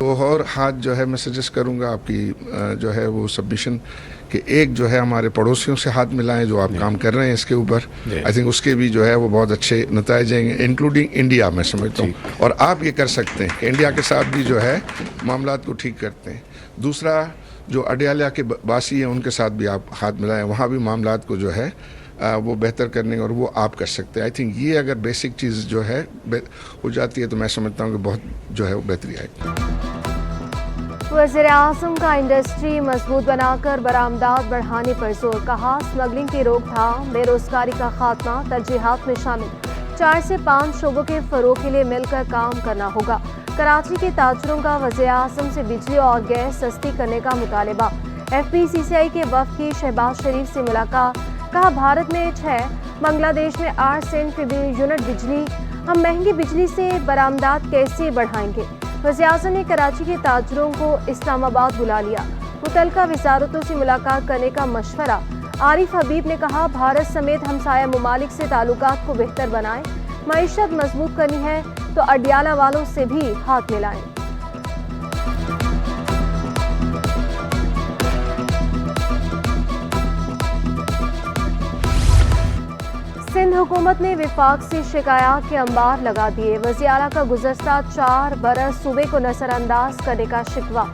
اور ہاتھ جو ہے میں سجیسٹ کروں گا آپ کی جو ہے وہ سبمیشن کہ ایک جو ہے ہمارے پڑوسیوں سے ہاتھ ملائیں جو آپ کام کر رہے ہیں اس کے اوپر. آئی تھنک اس کے بھی جو ہے وہ بہت اچھے نتائج آئیں گے انکلوڈنگ انڈیا میں سمجھتا ہوں. اور آپ یہ کر سکتے ہیں کہ انڈیا کے ساتھ بھی جو ہے معاملات کو ٹھیک کرتے ہیں. دوسرا جو اڈیالہ کے باسی ہیں ان کے ساتھ بھی آپ ہاتھ ملائیں, وہاں بھی معاملات کو جو ہے وہ بہتر کرنے اور وہ آپ کر سکتے ہیں. آئی تھنک یہ اگر بیسک چیز جو ہے ہو جاتی ہے تو میں سمجھتا ہوں کہ بہت جو ہے وہ بہتری آئے گی. وزیر اعظم کا انڈسٹری مضبوط بنا کر برآمدات بڑھانے پر زور. کہا اسمگلنگ کی روک تھام, بے روزگاری کا خاتمہ ترجیحات میں شامل. 4 سے 5 شعبوں کے فروغ کے لیے مل کر کام کرنا ہوگا. کراچی کے تاجروں کا وزیر اعظم سے بجلی اور گیس سستی کرنے کا مطالبہ. ایف پی سی سی آئی کے وفد کی شہباز شریف سے ملاقات. کہا بھارت میں 6, بنگلہ دیش میں 8 سینٹ فی یونٹ بجلی. ہم مہنگی بجلی سے برآمدات کیسے بڑھائیں گے. وزیر اعظم نے کراچی کے تاجروں کو اسلام آباد بلا لیا. متعلقہ وزارتوں سے ملاقات کرنے کا مشورہ. عارف حبیب نے کہا بھارت سمیت ہمسایہ ممالک سے تعلقات کو بہتر بنائیں. معیشت مضبوط کرنی ہے تو اڈیالہ والوں سے بھی ہاتھ ملائیں. سندھ حکومت نے وفاق سے شکایات کے انبار لگا دیے. وزیر اعلیٰ کا گزشتہ 4 برس صوبے کو نظر انداز کرنے کا شکوہ.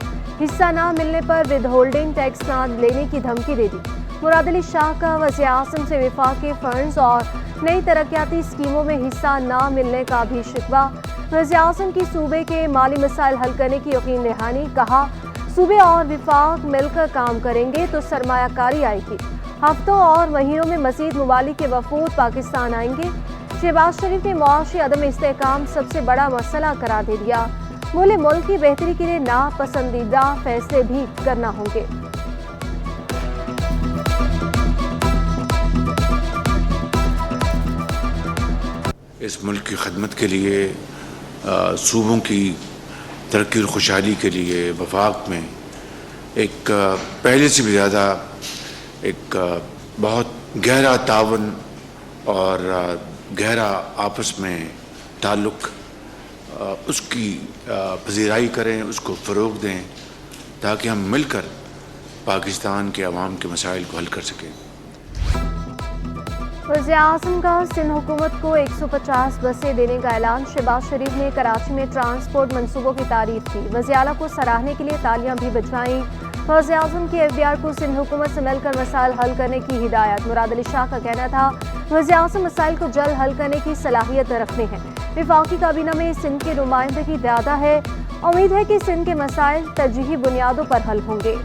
حصہ نہ ملنے پر ود ہولڈنگ ٹیکس نہ لینے کی دھمکی دے دی. مراد علی شاہ کا وزیر اعظم سے وفاق کے فنڈز اور نئی ترقیاتی اسکیموں میں حصہ نہ ملنے کا بھی شکوہ. وزیر اعظم کی صوبے کے مالی مسائل حل کرنے کی یقین دہانی. کہا صوبے اور وفاق مل کر کام کریں گے تو سرمایہ کاری آئے گی. ہفتوں اور مہینوں میں مزید ممالک کے وفود پاکستان آئیں گے. شہباز شریف نے معاشی عدم استحکام سب سے بڑا مسئلہ قرار دے دیا. بولے ملک کی بہتری کے لیے ناپسندیدہ فیصلے بھی کرنا ہوں گے. اس ملک کی خدمت کے لیے, صوبوں کی ترقی اور خوشحالی کے لیے وفاق میں ایک پہلے سے بھی زیادہ ایک بہت گہرا تعاون اور گہرا آپس میں تعلق, اس کی پذیرائی کریں, اس کو فروغ دیں تاکہ ہم مل کر پاکستان کے عوام کے مسائل کو حل کر سکیں. وزیر اعظم کا سندھ حکومت کو 150 بسیں دینے کا اعلان. شہباز شریف نے کراچی میں ٹرانسپورٹ منصوبوں کی تعریف کی. وزیر اعلیٰ کو سراہنے کے لیے تالیاں بھی بجائیں. وزیر اعظم کی ایف بی آر کو سندھ حکومت سے مل کر مسائل حل کرنے کی ہدایت. مراد علی شاہ کا کہنا تھا وزیر اعظم مسائل کو جلد حل کرنے کی صلاحیت رکھتے ہیں. وفاقی کابینہ میں سندھ کی نمائندگی زیادہ ہے. امید ہے کہ سندھ کے مسائل ترجیحی بنیادوں پر حل ہوں گے.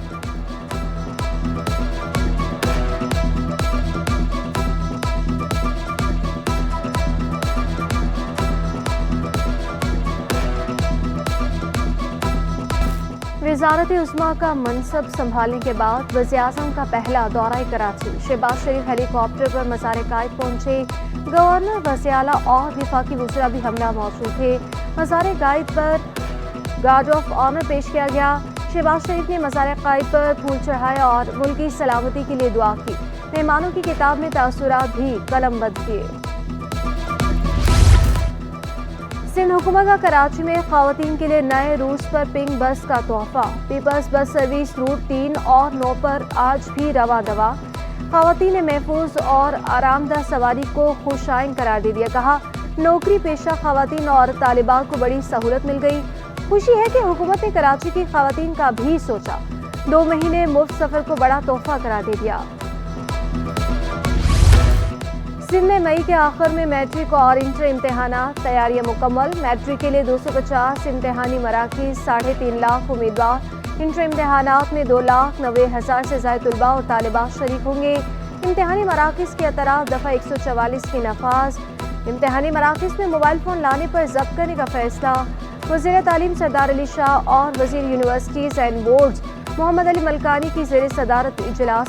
وزارت عظمیٰ کا منصب سنبھالنے کے بعد وزیر اعظم کا پہلا دورہ کراچی. شہباز شریف ہیلی کاپٹر پر مزار قائد پہنچے. گورنر, وزیر اعلیٰ اور وفاقی وزراء بھی ہمراہ موجود تھے. مزار قائد پر گارڈ آف آنر پیش کیا گیا. شہباز شریف نے مزار قائد پر پھول چڑھائے اور ملکی سلامتی کے لیے دعا کی. مہمانوں کی کتاب میں تاثرات بھی قلم بند کیے. سندھ حکومت کا کراچی میں خواتین کے لیے نئے روٹس پر پنک بس کا تحفہ. پیپلز بس سروس روٹ 3 اور 9 پر آج بھی رواں دوا. خواتین نے محفوظ اور آرام دہ سواری کو خوش آئند قرار دے دیا. کہا نوکری پیشہ خواتین اور طالبات کو بڑی سہولت مل گئی. خوشی ہے کہ حکومت نے کراچی کی خواتین کا بھی سوچا. 2 مہینے مفت سفر کو بڑا تحفہ قرار دے دیا. سندھ میں مئی کے آخر میں میٹرک اور انٹر امتحانات. تیاریاں مکمل. میٹرک کے لیے 250 امتحانی مراکز, 3.5 لاکھ امیدوار. انٹر امتحانات میں 2,90,000 سے زائد طلباء اور طالبات شریک ہوں گے. امتحانی مراکز کے اطراف دفعہ 144 کی نفاذ. امتحانی مراکز میں موبائل فون لانے پر ضبط کرنے کا فیصلہ. وزیر تعلیم سردار علی شاہ اور وزیر یونیورسٹیز اینڈ بورڈز محمد علی ملکانی کی زیر صدارت اجلاس.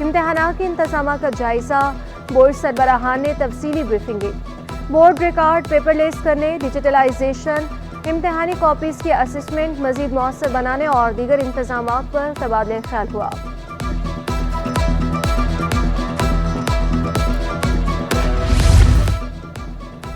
امتحانات کے انتظامات کا جائزہ. بورڈ سربراہان نے تفصیلی بریفنگیں. بورڈ ریکارڈ پیپر لیس کرنے, ڈیجیٹلائزیشن, امتحانی کاپیز کی اسسمنٹ مزید مؤثر بنانے اور دیگر انتظامات پر تبادلہ خیال ہوا.